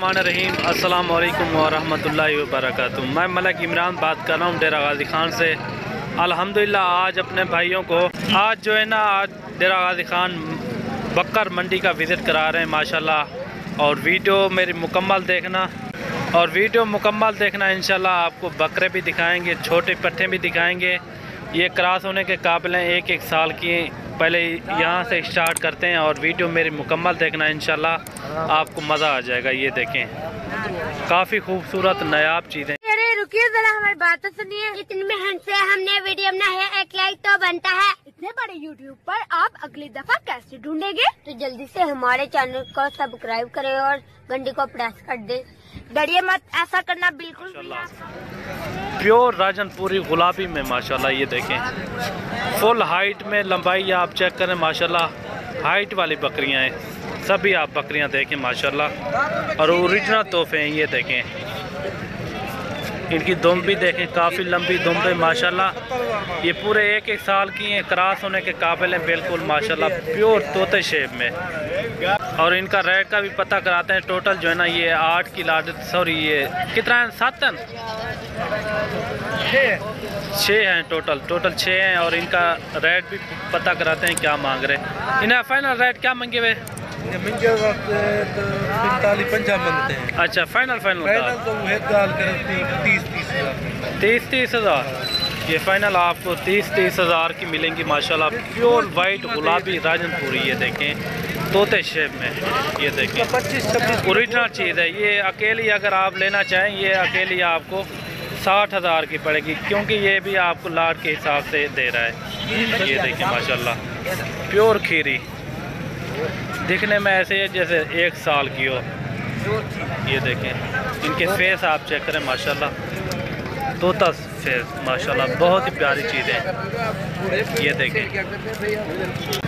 बिस्मिल्लाहिर्रहमानिर्रहीम। अस्सलाम वालेकुम वरहमतुल्लाहि वबरकातुहू। मैं मलक इमरान बात कर रहा हूँ डेरा गाजी खान से। अल्हम्दुलिल्लाह आज अपने भाइयों को आज जो है ना आज डेरा गाजी खान बकर मंडी का विज़िट करा रहे हैं माशाल्लाह। और वीडियो मेरी मुकम्मल देखना इंशाल्लाह। आपको बकरे भी दिखाएंगे, छोटे पट्ठे भी दिखाएंगे। ये क्रॉस होने के काबिल हैं, एक साल की। पहले यहाँ से स्टार्ट करते हैं और वीडियो मेरी मुकम्मल देखना इंशाल्लाह, आपको मज़ा आ जाएगा। ये देखें, काफ़ी खूबसूरत नायाब चीज़ें। अरे रुकिए जरा, हमारी बात तो सुनिए। इतनी मेहनत से हमने वीडियो बनाया है, एक लाइक तो बनता है। इतने बड़े यूट्यूब पर आप अगली दफा कैसे ढूंढेंगे? तो जल्दी से हमारे चैनल को सब्सक्राइब करें और घंटी को प्रेस कर दे। डरिए मत, ऐसा करना बिल्कुल। प्योर राजनपुरी गुलाबी में माशाल्लाह। ये देखें, फुल हाइट में लंबाई आप चेक करें माशाल्लाह। हाइट वाली बकरियां हैं, सभी आप बकरियां देखें माशाल्लाह। और ओरिजिनल तोहफे हैं। ये देखें, इनकी दुम भी देखें, काफ़ी लंबी दुम है माशाल्लाह। ये पूरे एक साल की हैं, क्रॉस होने के काबिल हैं बिल्कुल माशाल्लाह, प्योर तोते शेप में। और इनका रेट का भी पता कराते हैं। टोटल जो है ना ये 8 की लाट, सॉरी ये कितना है, 7 टन 6 हैं टोटल 6 हैं। और इनका रेट भी पता कराते हैं क्या मांग रहे हैं। इन्हें फाइनल रेट क्या मांगे हुए? 45-50 मिलते हैं। अच्छा, फाइनल तो 30 हज़ार। ये फाइनल आपको 30 हज़ार की मिलेंगी माशाल्लाह। प्योर वाइट गुलाबी राजनपुरी। ये देखें, तोते शेप में। ये देखें, 25-26 ओरिजिनल चीज़ है। ये अकेली अगर आप लेना चाहें, ये अकेली आपको 60 हज़ार की पड़ेगी, क्योंकि ये भी आपको लाट के हिसाब से दे रहा है। ये देखें माशाल्लाह, प्योर खीरी, दिखने में ऐसे है जैसे 1 साल की हो। ये देखें, इनके फेस आप चेक करें माशाल्लाह, तोता फेस माशाल्लाह, बहुत ही प्यारी चीज़ है। ये देखें,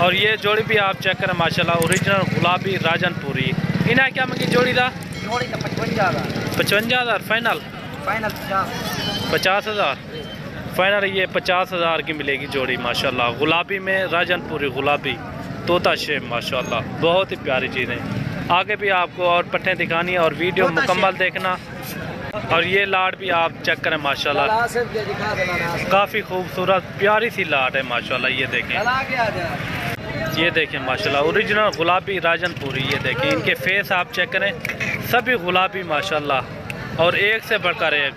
और ये जोड़ी भी आप चेक करें माशाल्लाह, ओरिजिनल गुलाबी राजनपुरी। इन्हें क्या मंगी जोड़ी था? 55 हज़ार फाइनल 50 हज़ार फाइनल। ये 50 हज़ार की मिलेगी जोड़ी माशाल्लाह, गुलाबी में राजनपुरी गुलाबी तोता शेप माशाल्लाह, बहुत ही प्यारी चीज़ें। आगे भी आपको और पट्टे दिखानी है और वीडियो मुकम्मल देखना। और ये लाट भी आप चेक करें माशाल्लाह, काफ़ी खूबसूरत प्यारी सी लाट है माशाल्लाह। ये देखें माशाल्लाह, ओरिजिनल गुलाबी राजनपुरी। ये देखें, इनके फेस आप चेक करें, सभी गुलाबी माशाल्लाह, और एक से बढ़कर एक।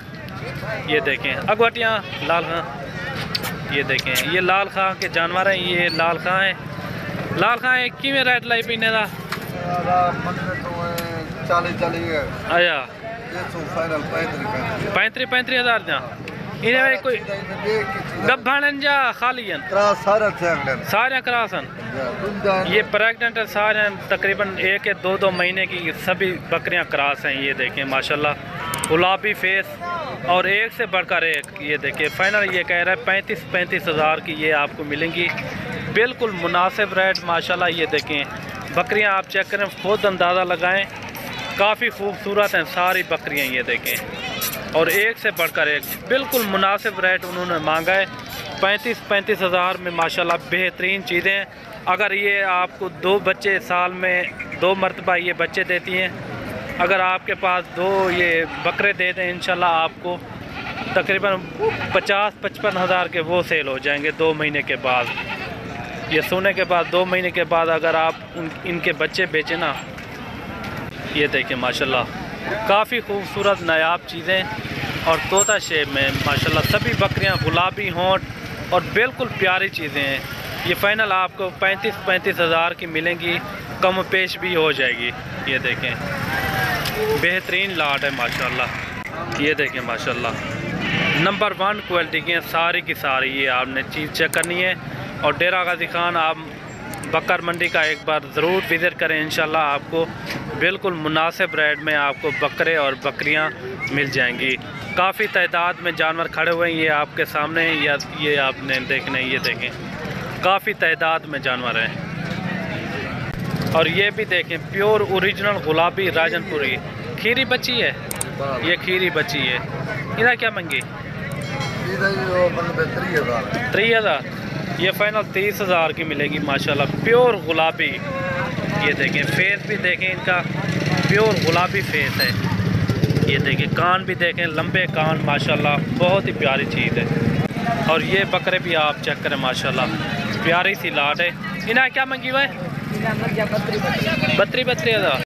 ये देखें अगवटियाँ लाल खां। ये देखें, ये लाल खां के जानवर हैं। ये लाल खां है। लाल खां एक की में रेट लाई पीने का 40 आया 35 हज़ार जा। इन्हें कोई गब्भान जा खाली सारे क्रॉसन। ये प्रेगनेंट है सारे, तकरीबन 1 या 2 महीने की सभी बकरियां क्रॉस हैं। ये देखें माशाल्लाह, गुलाबी फेस और एक से बढ़कर एक। ये देखें, फाइनल ये कह रहा है 35 हज़ार की ये आपको मिलेंगी, बिल्कुल मुनासिब रेट माशाल्लाह। ये देखें, बकरियां आप चेक करें, खुद अंदाज़ा लगाएं, काफ़ी खूबसूरत हैं सारी बकरियां। ये देखें, और एक से बढ़कर एक, बिल्कुल मुनासिब रेट उन्होंने मांगा है। 35 हज़ार में माशाल्लाह बेहतरीन चीज़ें। अगर ये आपको 2 बच्चे साल में 2 मरतबा ये बच्चे देती हैं, अगर आपके पास 2 ये बकरे दे दें इंशाल्लाह, आपको तकरीबन 50-55 हज़ार के वो सेल हो जाएंगे 2 महीने के बाद। ये सोने के बाद 2 महीने के बाद अगर आप इनके बच्चे बेचें ना। ये देखें माशाल्लाह, काफ़ी खूबसूरत नायाब चीज़ें और तोता शेप में माशाल्लाह, सभी बकरियां गुलाबी होंठ और बिल्कुल प्यारी चीज़ें हैं। ये फाइनल आपको 35 हज़ार की मिलेंगी, कम पेश भी हो जाएगी। ये देखें, बेहतरीन लाट है माशाल्लाह। ये देखें माशाल्लाह, नंबर 1 क्वालिटी की हैं सारी की सारी। ये आपने चीज़ चेक करनी है। और डेरा गाजी खान आप बकर मंडी का एक बार ज़रूर विज़िट करें इंशाल्लाह, आपको बिल्कुल मुनासिब रेट में आपको बकरे और बकरियां मिल जाएंगी। काफ़ी तादाद में जानवर खड़े हुए हैं, ये आपके सामने, या ये आपने देखने, ये देखें, काफ़ी तादाद में जानवर हैं। और ये भी देखें, प्योर ओरिजिनल गुलाबी राजनपुरी खीरी बच्ची है। ये खीरी बच्ची है। इधर क्या मंगी? 30 हज़ार। ये फाइनल 30 हज़ार की मिलेगी माशाल्लाह, प्योर गुलाबी। ये देखें, फेस भी देखें इनका, प्योर गुलाबी फेस है। ये देखिए कान भी देखें, लंबे कान माशाल्लाह, बहुत ही प्यारी चीज़ है। और ये बकरे भी आप चेक करें माशाल्लाह, प्यारी सी लाट है। इन्हें क्या मंगी हुआ है? 32,000।